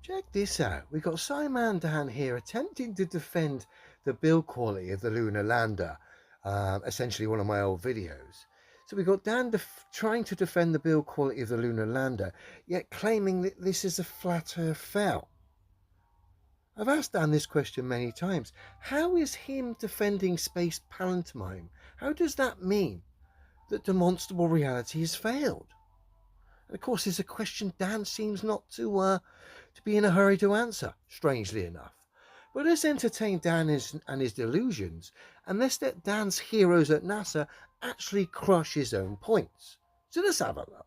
Check this out. We've got Scimandan here attempting to defend the build quality of the lunar lander, essentially one of my old videos. So we've got Dan trying to defend the build quality of the lunar lander, yet claiming that this is a flat Earth fail. I've asked Dan this question many times. How is him defending space pantomime? How does that mean that demonstrable reality has failed? And of course, it's a question Dan seems not to be in a hurry to answer, strangely enough. But let's entertain Dan and his delusions, and let's let Dan's heroes at NASA actually crush his own points. So let's have a look.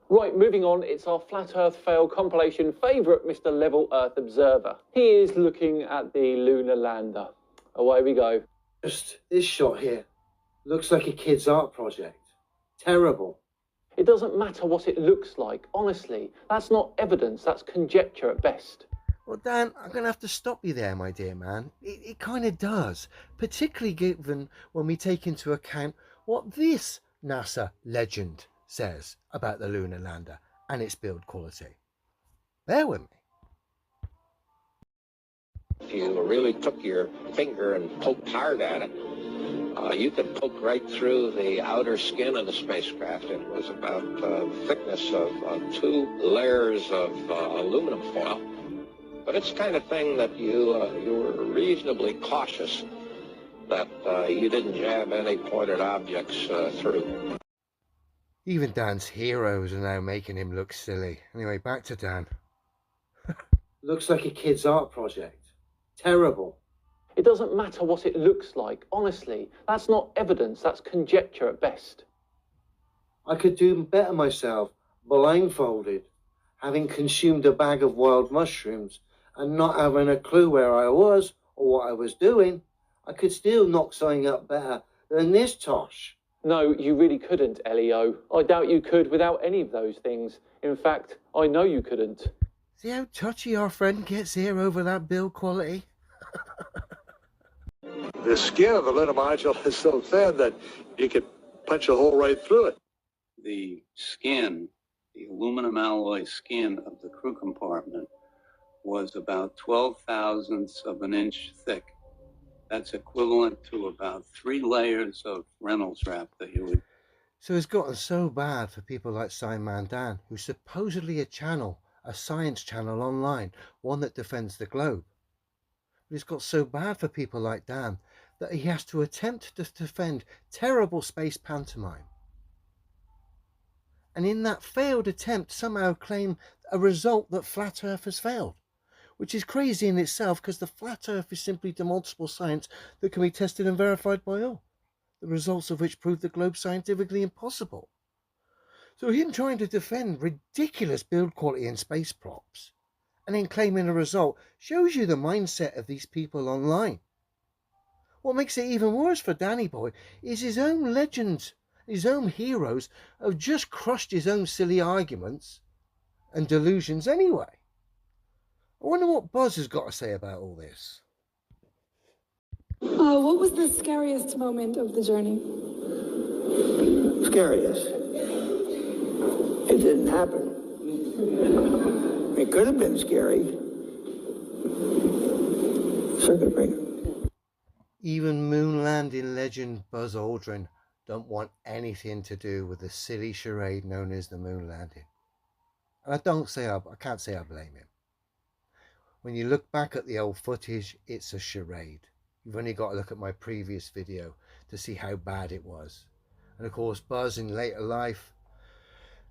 Right, moving on, it's our Flat Earth Fail compilation favourite Mr. Level Earth Observer. He is looking at the lunar lander. Away we go. Just this shot here. Looks like a kid's art project. Terrible. It doesn't matter what it looks like, honestly. That's not evidence, that's conjecture at best. Well, Dan, I'm going to have to stop you there, my dear man. It kind of does, particularly given when we take into account what this NASA legend says about the lunar lander and its build quality. Bear with me. If you really took your finger and poked hard at it, you could poke right through the outer skin of the spacecraft. It was about the thickness of 2 layers of aluminum foil. But it's the kind of thing that you were reasonably cautious that you didn't jab any pointed objects through. Even Dan's heroes are now making him look silly. Anyway, back to Dan. Looks like a kid's art project. Terrible. It doesn't matter what it looks like, honestly. That's not evidence, that's conjecture at best. I could do better myself, blindfolded, having consumed a bag of wild mushrooms and not having a clue where I was or what I was doing. I could still knock something up better than this tosh. No, you really couldn't, Leo. I doubt you could without any of those things. In fact, I know you couldn't. See how touchy our friend gets here over that build quality? The skin of the lunar module is so thin that you could punch a hole right through it. The skin, the aluminum alloy skin of the crew compartment was about 12 thousandths of an inch thick. That's equivalent to about 3 layers of Reynolds wrap that you would. So it's gotten so bad for people like Scimandan, who's supposedly a science channel online, one that defends the globe. But it's got so bad for people like Dan that he has to attempt to defend terrible space pantomime. And in that failed attempt, somehow claim a result that flat Earth has failed. Which is crazy in itself, because the flat Earth is simply demonstrable science that can be tested and verified by all, the results of which prove the globe scientifically impossible. So him trying to defend ridiculous build quality in space props and then claiming a result shows you the mindset of these people online. What makes it even worse for Danny Boy is his own legends, his own heroes have just crushed his own silly arguments and delusions anyway. I wonder what Buzz has got to say about all this. What was the scariest moment of the journey? Scariest? It didn't happen. It could have been scary. Circuit breaker. Even moon landing legend Buzz Aldrin don't want anything to do with the silly charade known as the moon landing. And I can't say I blame him. When you look back at the old footage, it's a charade. You've only got to look at my previous video to see how bad it was. And of course, Buzz in later life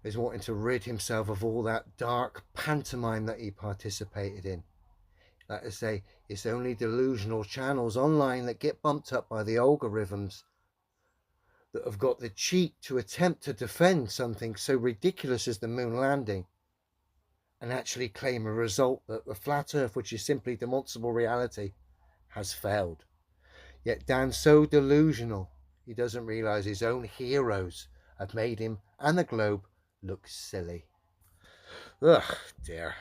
is wanting to rid himself of all that dark pantomime that he participated in. Like I say, it's only delusional channels online that get bumped up by the algorithms that have got the cheek to attempt to defend something so ridiculous as the moon landing and actually claim a result that the flat Earth, which is simply demonstrable reality, has failed. Yet Dan's so delusional, he doesn't realize his own heroes have made him and the globe look silly. Ugh, dear.